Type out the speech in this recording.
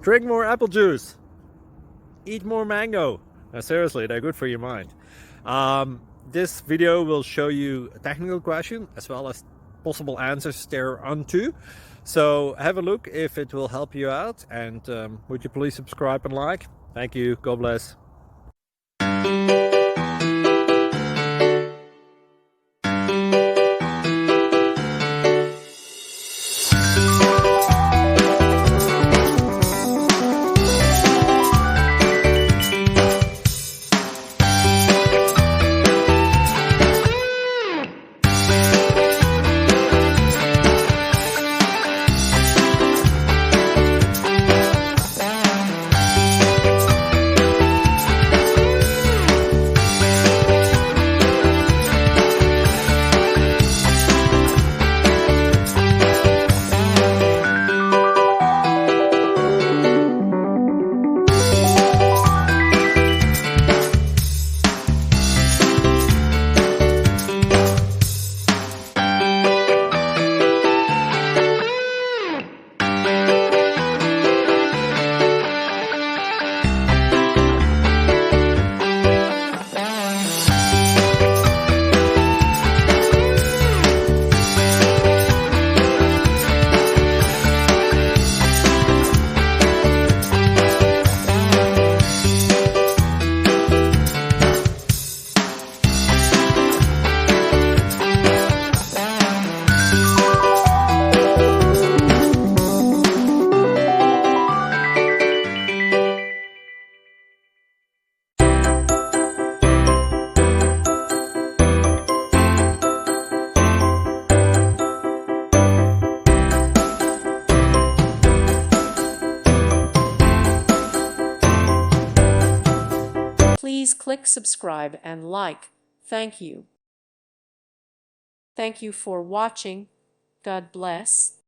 Drink more apple juice. Eat more mango. Now, seriously, they're good for your mind. This video will show you a technical question as well as possible answers thereunto. So have a look if it will help you out, and would you please subscribe and like? Thank you. God bless. Please click subscribe and like. Thank you. Thank you for watching. God bless.